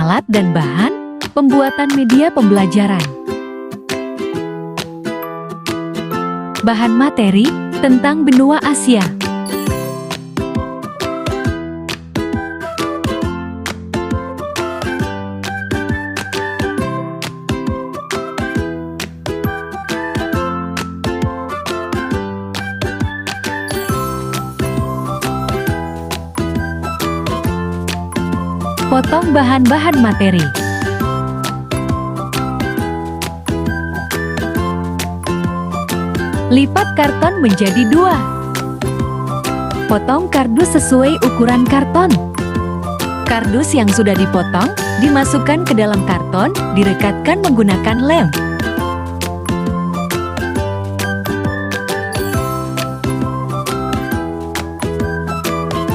alat dan bahan pembuatan media pembelajaran. Bahan materi tentang benua Asia. Potong bahan-bahan materi. Lipat karton menjadi 2. Potong kardus sesuai ukuran karton. Kardus yang sudah dipotong dimasukkan ke dalam karton, direkatkan menggunakan lem.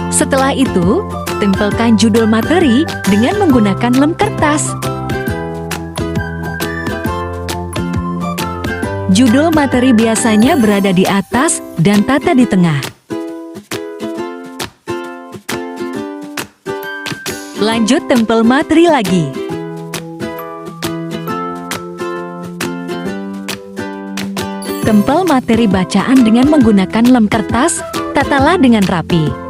Setelah itu, tempelkan judul materi dengan menggunakan lem kertas. Judul materi biasanya berada di atas dan tata di tengah. Lanjut tempel materi lagi. Tempel materi bacaan dengan menggunakan lem kertas, tatalah dengan rapi.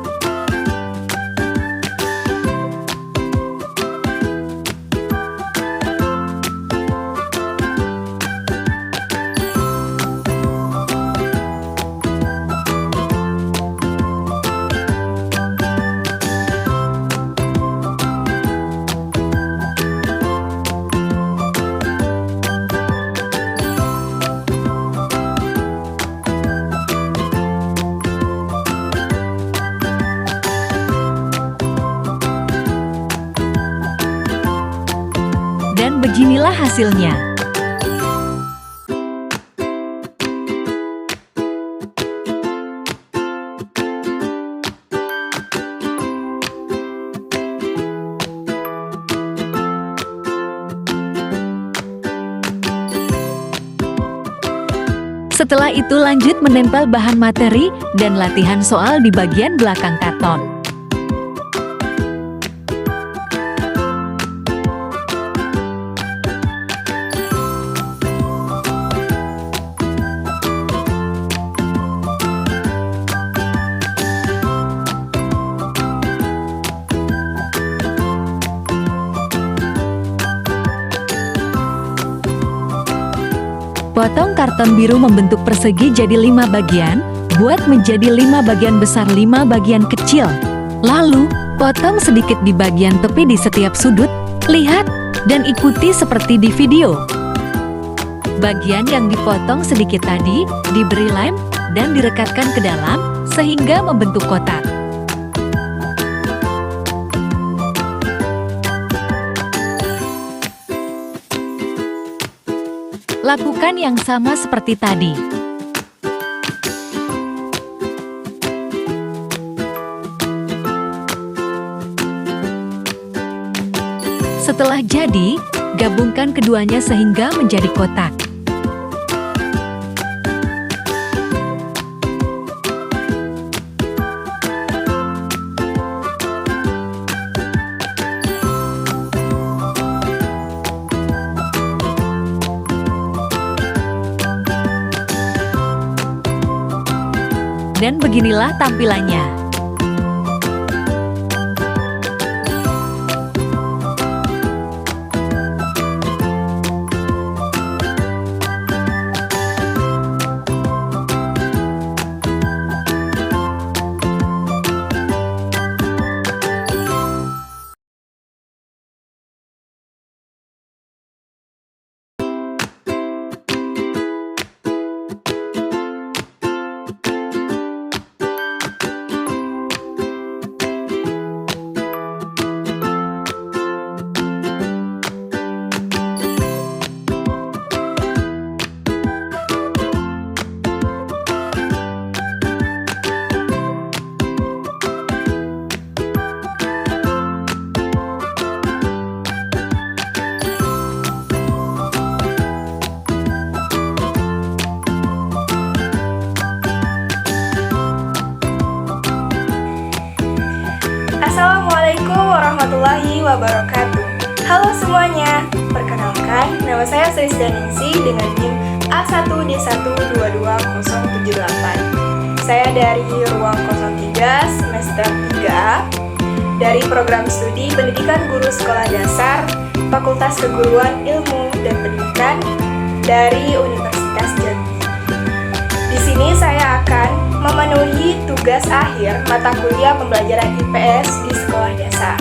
Dan beginilah hasilnya. Setelah itu lanjut menempel bahan materi dan latihan soal di bagian belakang karton. Potong karton biru membentuk persegi jadi 5 bagian, buat menjadi 5 bagian besar 5 bagian kecil. Lalu, potong sedikit di bagian tepi di setiap sudut, lihat, dan ikuti seperti di video. Bagian yang dipotong sedikit tadi, diberi lem, dan direkatkan ke dalam, sehingga membentuk kotak. Lakukan yang sama seperti tadi. Setelah jadi, gabungkan keduanya sehingga menjadi kotak. Dan beginilah tampilannya. Assalamualaikum warahmatullahi wabarakatuh. Halo semuanya, perkenalkan nama saya Srisdaningsih dengan NIM A1D1222078. Saya dari Ruang 03 semester 3 dari program studi Pendidikan Guru Sekolah Dasar Fakultas Keguruan Ilmu dan Pendidikan dari Universitas Jambi. Di sini saya akan memenuhi tugas akhir mata kuliah pembelajaran IPS di sekolah dasar,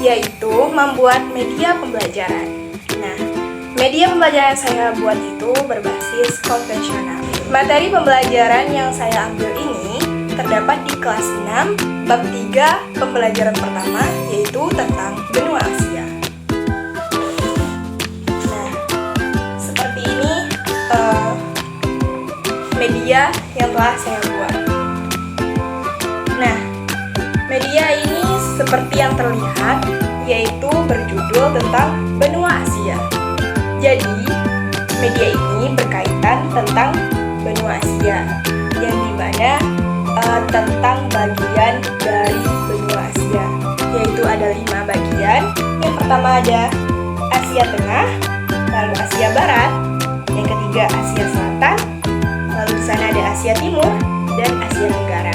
yaitu membuat media pembelajaran. Nah, media pembelajaran yang saya buat itu berbasis konvensional. Materi pembelajaran yang saya ambil ini terdapat di kelas 6, bab 3, pembelajaran pertama, yaitu tentang benua Asia. Nah, seperti ini media yang telah saya buat. Nah, media ini seperti yang terlihat, yaitu berjudul tentang benua Asia. Jadi, media ini berkaitan tentang benua Asia, yang dimana tentang bagian dari benua Asia, yaitu ada 5 bagian. Yang pertama ada Asia Tengah, lalu Asia Barat, yang ketiga Asia Selatan, lalu di sana ada Asia Timur dan Asia Tenggara.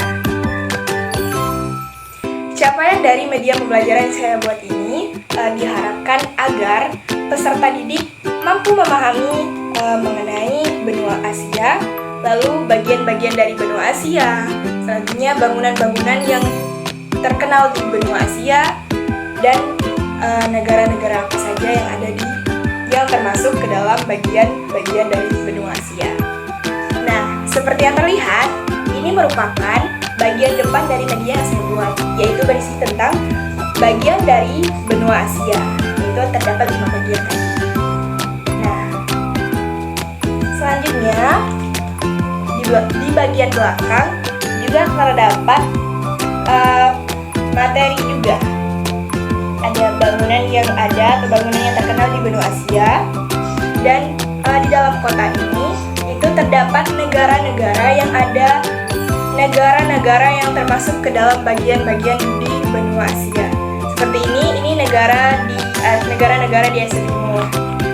Capaian dari media pembelajaran yang saya buat ini diharapkan agar peserta didik mampu memahami mengenai benua Asia, lalu bagian-bagian dari benua Asia, selanjutnya bangunan-bangunan yang terkenal di benua Asia, dan negara-negara apa saja yang termasuk ke dalam bagian-bagian dari benua Asia. Nah, seperti yang terlihat, ini merupakan bagian depan dari media yang saya buat, yaitu berisi tentang bagian dari benua Asia, yaitu terdapat 5 bagian tadi. Nah, selanjutnya di bagian belakang juga terdapat materi juga. Ada bangunan yang terkenal di benua Asia, dan di dalam kota ini itu terdapat negara-negara yang termasuk ke dalam bagian-bagian di benua Asia. Seperti ini negara-negara di Asia Timur.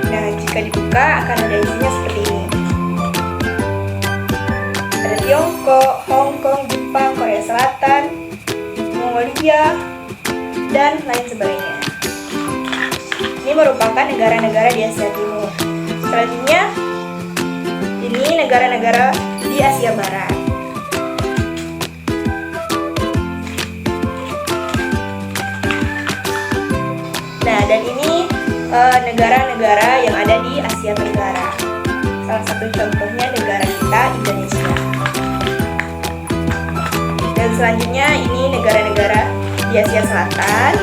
Nah, jika dibuka akan ada isinya seperti ini. Ada Tiongkok, Hong Kong, Jepang, Korea Selatan, Mongolia, dan lain sebagainya. Ini merupakan negara-negara di Asia Timur. Selanjutnya, ini negara-negara di Asia Barat. Nah, dan ini negara-negara yang ada di Asia Tenggara. Salah satu contohnya negara kita, Indonesia. Dan selanjutnya ini negara-negara di Asia Selatan,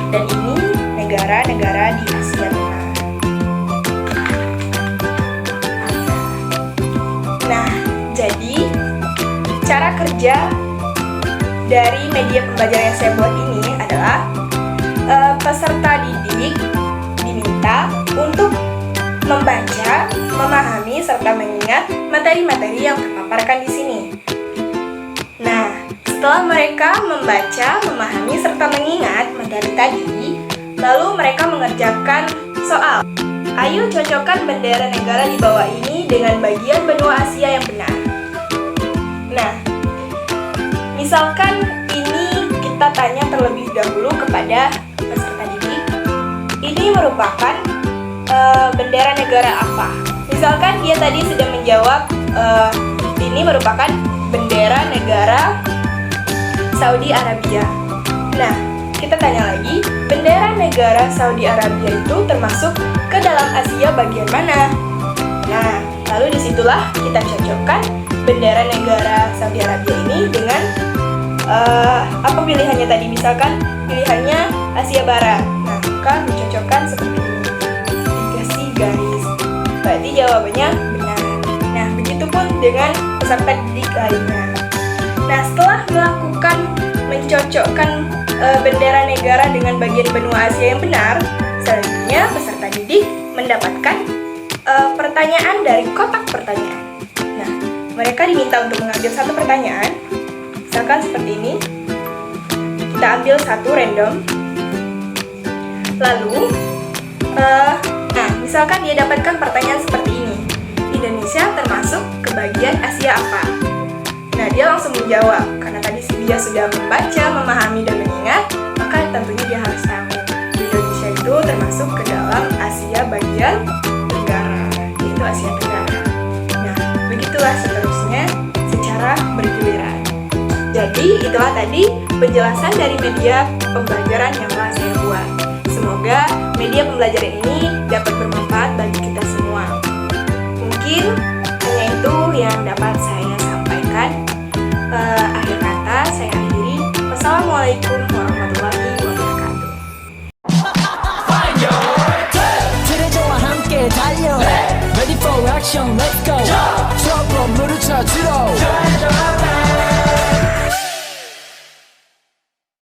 dan ini negara-negara di Asia Tengah. Nah, jadi cara kerja dari media pembelajaran yang saya buat ini adalah peserta didik diminta untuk membaca, memahami, serta mengingat materi-materi yang terpaparkan di sini. Nah, setelah mereka membaca, memahami, serta mengingat materi tadi, lalu mereka mengerjakan soal. Ayo cocokkan bendera negara di bawah ini dengan bagian benua Asia yang benar. Nah, misalkan ini kita tanya terlebih dahulu kepada peserta didik, ini merupakan bendera negara apa? Misalkan dia tadi sudah menjawab ini merupakan bendera negara Saudi Arabia. Nah, kita tanya lagi, bendera negara Saudi Arabia itu termasuk ke dalam Asia bagian mana? Nah, lalu disitulah kita cocokkan bendera negara Saudi Arabia ini dengan apa pilihannya tadi? Misalkan pilihannya Asia Barat. Nah, maka dicocokkan seperti ini, dikasih garis. Berarti jawabannya benar. Nah, begitupun dengan peserta didik lainnya. Nah, setelah melakukan mencocokkan bendera negara dengan bagian benua Asia yang benar, selanjutnya peserta didik mendapatkan pertanyaan dari kotak pertanyaan. Nah, mereka diminta untuk mengambil satu pertanyaan. Misalkan seperti ini, kita ambil satu random. Lalu, misalkan dia dapatkan pertanyaan seperti ini. Indonesia termasuk ke bagian Asia apa? Nah, dia langsung menjawab. Karena tadi dia sudah membaca, memahami, dan mengingat, maka tentunya dia harus tahu. Indonesia itu termasuk ke dalam Asia bagian Tenggara, yaitu Asia Tenggara. Nah, begitulah seterusnya secara bergiliran. Jadi, itulah tadi penjelasan dari media pembelajaran yang telah saya buat. Semoga media pembelajaran ini dapat bermanfaat bagi kita semua. Mungkin hanya itu yang dapat saya sampaikan. Akhir kata, saya akhiri. Wassalamualaikum warahmatullahi wabarakatuh. 들어줘와 함께 달려 Ready for action, let's go